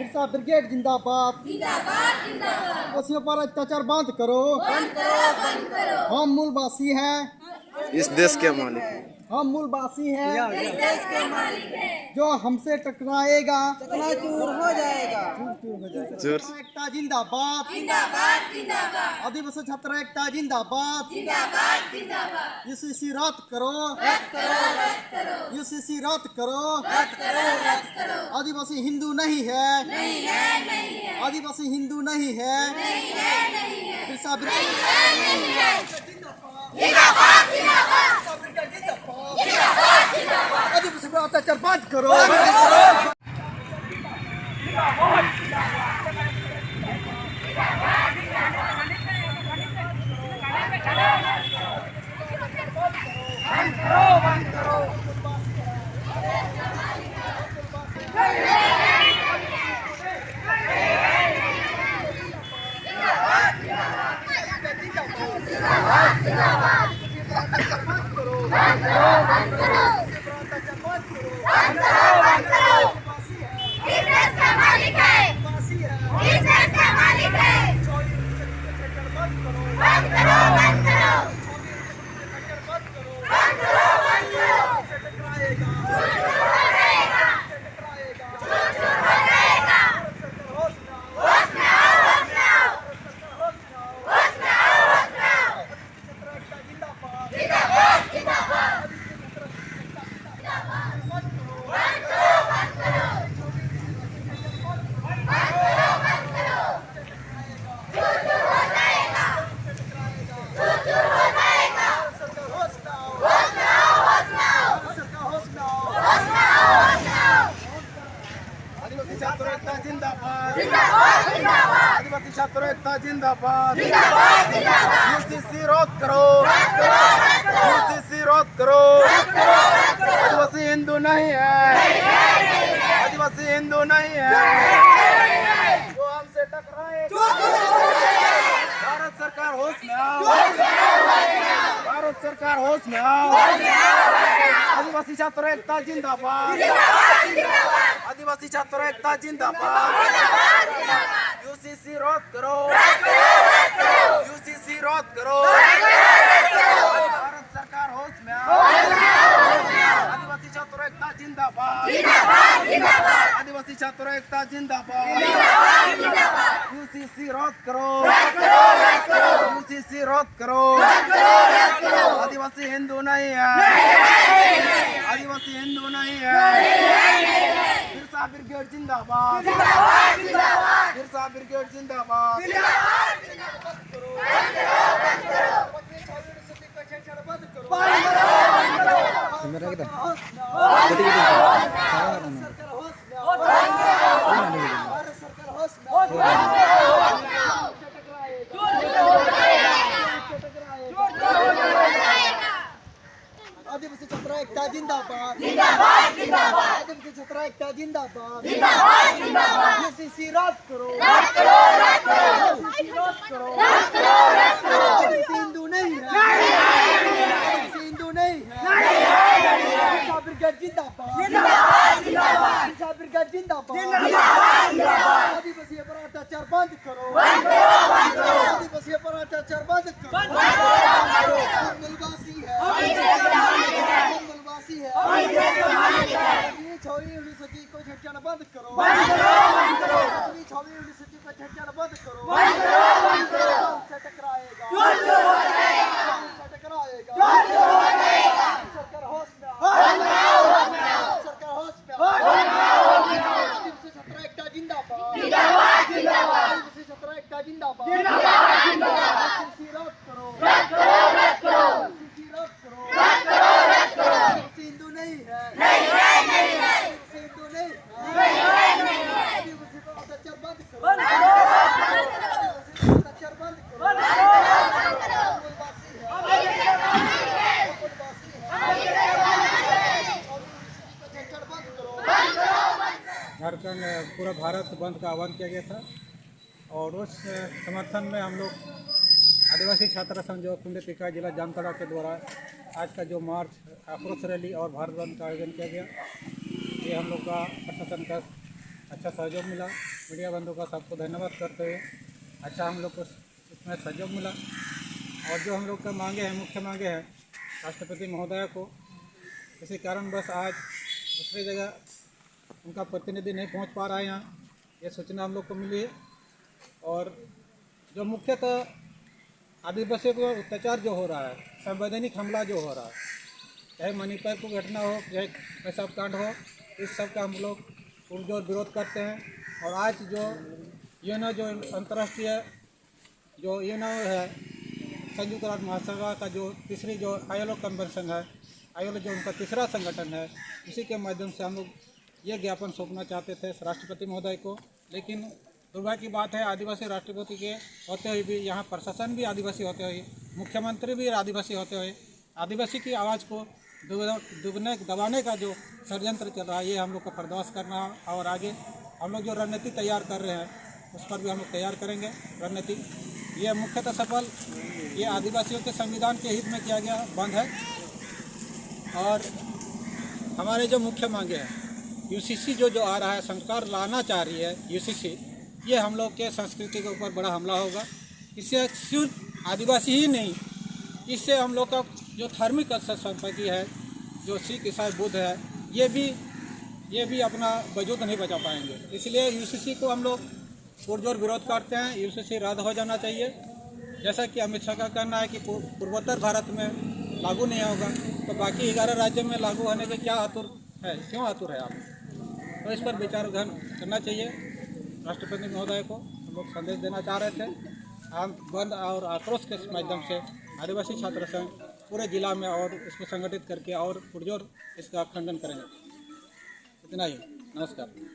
Birsa brigade जिंदाबाद जिंदाबाद जिंदाबाद। आदिवासियों पर अत्याचार बंद करो, बंद करो, बंद करो। हम मूलवासी हैं, इस देश के मालिक हैं। हम मूलवासी हैं, इस देश के मालिक है। जो हमसे टकराएगा चकनाचूर हो जाएगा। छात्र एकता जिंदाबाद जिंदाबाद जिंदाबाद आदिवासी छात्र एकता जिंदाबाद जिंदाबाद जिंदाबाद। यूसीसी रद्द करो, रद्द करो, रद्द करो, यूसीसी रद्द करो। रद्द करो, रद्द करो। आदिवासी हिंदू नहीं है, नहीं है, नहीं है, आदिवासी हिंदू नहीं है। नहीं है, नहीं है, बिरसा नहीं है, नहीं है। जिंदाबाद जिंदाबाद जिंदाबाद जिंदाबाद। आदिवासी पर अत्याचार बंद करो। इस देश का मालिक है, इस देश का मालिक है। बंद करो, बंद करो, बंद करो, बंद करो, बंद करो। होश में आओ, होश में आओ, होश में आओ, होश में आओ। जिंदाबाद जिंदाबाद। बंद करो, बंद करो, बंद करो, बंद करो। चूर चूर हो जाएगा, चूर चूर हो जाएगा। होश में आओ, होश में आओ, होश में आओ, होश में आओ, होश में आओ। आदिवासी छात्र एकता जिंदाबाद जिंदाबाद जिंदाबाद आदिवासी छात्र एकता जिंदाबाद। जिंदाबाद जिंदाबाद। यूसीसी रद्द करो, रद्द करो, रद्द करो, यूसीसी रद्द करो। रद्द करो, रद्द करो। आदिवासी हिंदू नहीं है, आदिवासी हिंदू नहीं है। जो हमसे टकराएगा भारत सरकार होश में आओ, भारत सरकार होश में आओ। आदिवासी छात्र एकता जिंदाबाद, आदिवासी छात्र एकता जिंदाबाद। यूसीसी रद्द करो, यूसीसी रद्द करो। भारत सरकार होश में आओ, आदिवासी छात्र एकता जिंदाबाद, आदिवासी छात्र एकता जिंदाबाद। यूसीसी रद्द करो, यूसीसी रद्द करो। आदिवासी हिंदू नहीं है, आदिवासी हिंदू नहीं है। बिरसा ब्रिगेड जिंदाबाद, बिरसा ब्रिगेड जिंदाबाद। आदिवासी छात्र एकता जिंदाबाद, आदिवासी छात्र एकता जिंदाबाद। यूसीसी रद्द करो, यूसीसी रद्द करो। आदिवासी हिंदू नहीं है, आदिवासी हिंदू नहीं है। बिरसा ब्रिगेड जिंदाबाद, बिरसा ब्रिगेड जिंदाबाद। आदिवासी पर अत्याचार बंद करो, आदिवासी पर अत्याचार बंद करो। हम मूलवासी है, हम मूलवासी है। ये छोरी यूनिवर्सिटी को छेड़छाड़ बंद करो, ये छोरी यूनिवर्सिटी को छेड़छाड़ बंद करो। हमसे टकराएगा, हमसे टकराएगा। सरकार होश में आओ, सरकार होश में आओ। आदिवासी छात्र एकता जिंदाबाद, आदिवासी छात्र एकता जिंदाबाद। यूसीसी रद्द करो, यूसीसी रद्द करो। आदिवासी हिंदू नहीं है, आदिवासी हिंदू नहीं है। आदिवासी पर अत्याचार बंद करो, आदिवासी पर अत्याचार बंद करो। मूलवासी है, मूलवासी है। छेड़छाड़ बंद करो। झारखंड पूरा भारत बंद का आह्वान किया गया था और उस समर्थन में हम लोग आदिवासी छात्र संघ जो कुंडे इकाई जिला जामताड़ा के द्वारा आज का जो मार्च आक्रोश रैली और भारत बंद का आयोजन किया गया, ये हम लोग का प्रशासन का अच्छा सहयोग मिला। मीडिया बंधु का सबको धन्यवाद करते हुए अच्छा हम लोग को इसमें सहयोग मिला। और जो हम लोग का मांगे हैं, मुख्य मांगे हैं राष्ट्रपति महोदय को, किसी कारणवश आज दूसरी जगह उनका प्रतिनिधि नहीं पहुंच पा रहा है यहाँ, ये सूचना हम लोग को मिली है। और जो मुख्यतः आदिवासियों को अत्याचार जो हो रहा है, संवैधानिक हमला जो हो रहा है, चाहे मणिपुर को घटना हो, चाहे पेशाब कांड हो, इस सब का हम लोग पुरजोर विरोध करते हैं। और आज जो यूएनओ जो अंतर्राष्ट्रीय जो यूएनओ है, संयुक्त राष्ट्र महासभा का जो तीसरी जो ILO कन्वेंशन है, ILO जो उनका तीसरा संगठन है, उसी के माध्यम से हम लोग ये ज्ञापन सौंपना चाहते थे राष्ट्रपति महोदय को। लेकिन दुर्भाग्य की बात है, आदिवासी राष्ट्रपति के होते हुए भी यहाँ प्रशासन भी आदिवासी होते हुए, मुख्यमंत्री भी आदिवासी होते हुए आदिवासी की आवाज़ को दबाने का जो षड्यंत्र चल रहा है, ये हम लोग को पर्दाफाश करना। और आगे हम लोग जो रणनीति तैयार कर रहे हैं उस पर भी हम लोग तैयार करेंगे रणनीति। ये मुख्यतः सफल ये आदिवासियों के संविधान के हित में किया गया बंद है। और हमारे जो मुख्य मांगे हैं, UCC जो आ रहा है, सरकार लाना चाह रही है UCC, ये हम लोग के संस्कृति के ऊपर बड़ा हमला होगा। इससे सिर्फ आदिवासी ही नहीं, इससे हम लोग का जो धार्मिक संपत्ति है, जो सिख ईसाई बुद्ध है, ये भी अपना वजूद नहीं बचा पाएंगे। इसलिए UCC को हम लोग पुरजोर विरोध करते हैं। UCC रद्द हो जाना चाहिए। जैसा कि अमित शाह का कहना है कि पूर्वोत्तर भारत में लागू नहीं होगा, तो बाकी 11 राज्यों में लागू होने के क्या आतुर है, क्यों आतुर है आप? तो इस पर विचार करना चाहिए राष्ट्रपति महोदय को। हम लोग संदेश देना चाह रहे थे। हम बंद और आक्रोश के माध्यम से आदिवासी छात्र संघ पूरे जिला में और इसको संगठित करके और पुरजोर इसका खंडन करेंगे। इतना ही, नमस्कार।